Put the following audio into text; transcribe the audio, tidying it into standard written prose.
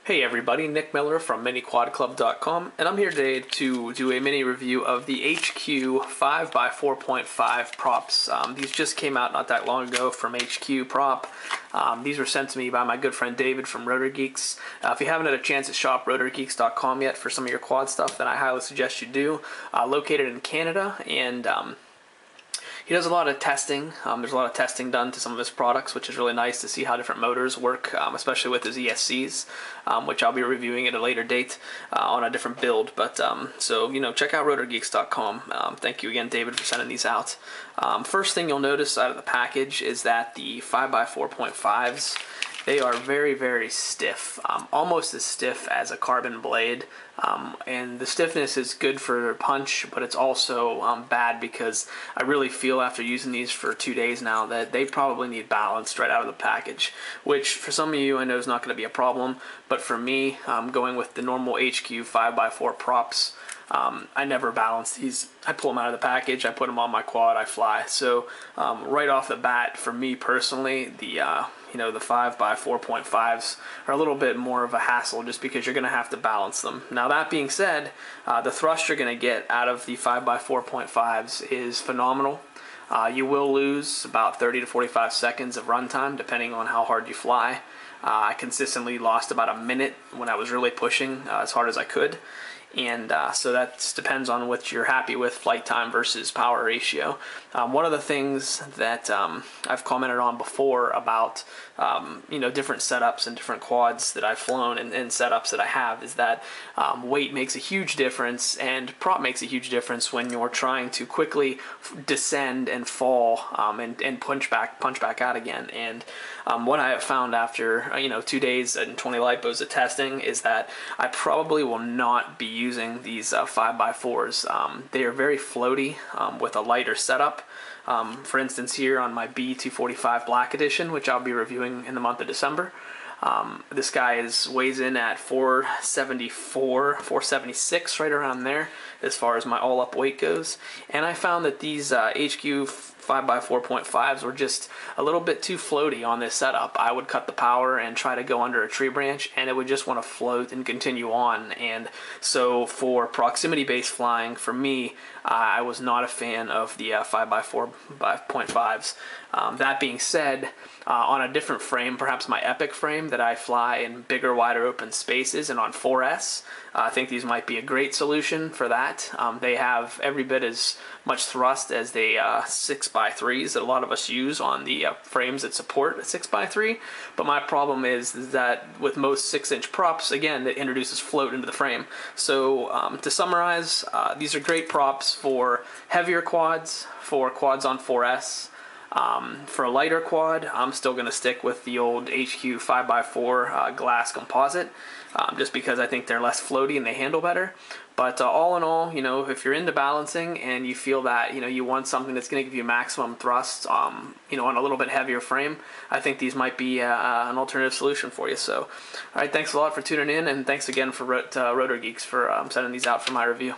Hey everybody, Nick Miller from MiniQuadClub.com, and I'm here today to do a mini review of the HQ 5x4.5 props. These just came out not that long ago from HQ Prop. These were sent to me by my good friend David from Rotorgeeks. If you haven't had a chance to shop Rotorgeeks.com yet for some of your quad stuff, then I highly suggest you do. Located in Canada, and he does a lot of testing. There's a lot of testing done to some of his products, which is really nice to see how different motors work, especially with his ESCs, which I'll be reviewing at a later date on a different build. But so, check out Rotorgeeks.com. Thank you again, David, for sending these out. First thing you'll notice out of the package is that the 5x4.5s, they are very, very stiff, almost as stiff as a carbon blade. And the stiffness is good for punch, but it's also bad because I really feel after using these for 2 days now that they probably need balanced right out of the package, which for some of you I know is not going to be a problem, but for me, going with the normal HQ 5x4 props, I never balance these. I pull them out of the package, I put them on my quad, I fly. So right off the bat, for me personally, the 5x4.5s are a little bit more of a hassle just because you're going to have to balance them. Now that being said, the thrust you're going to get out of the 5x4.5s is phenomenal. You will lose about 30 to 45 seconds of runtime depending on how hard you fly. I consistently lost about a minute when I was really pushing as hard as I could. And so that depends on what you're happy with, flight time versus power ratio. One of the things that I've commented on before about different setups and different quads that I've flown and setups that I have is that weight makes a huge difference, and prop makes a huge difference when you're trying to quickly descend and fall and punch back out again. And what I have found after 2 days and 20 lipos of testing is that I probably will not be using these 5x4s. They are very floaty with a lighter setup. For instance, here on my B245 Black Edition, which I'll be reviewing in the month of December, this guy weighs in at 474, 476, right around there, as far as my all-up weight goes. And I found that these HQ 5x4.5s were just a little bit too floaty on this setup. I would cut the power and try to go under a tree branch, and it would just want to float and continue on. And so for proximity-based flying, for me, I was not a fan of the 5x4.5s. That being said, on a different frame, perhaps my Epic frame that I fly in bigger, wider open spaces, and on 4S, I think these might be a great solution for that. They have every bit as much thrust as the 6x3s that a lot of us use on the frames that support a 6x3, but my problem is that with most 6-inch props, again, it introduces float into the frame. So to summarize, these are great props for heavier quads, for quads on 4S. For a lighter quad, I'm still going to stick with the old HQ 5x4 glass composite, just because I think they're less floaty and they handle better. But all in all, if you're into balancing and you feel that you want something that's going to give you maximum thrust, on a little bit heavier frame, I think these might be an alternative solution for you. So, all right, thanks a lot for tuning in, and thanks again for Rotorgeeks for sending these out for my review.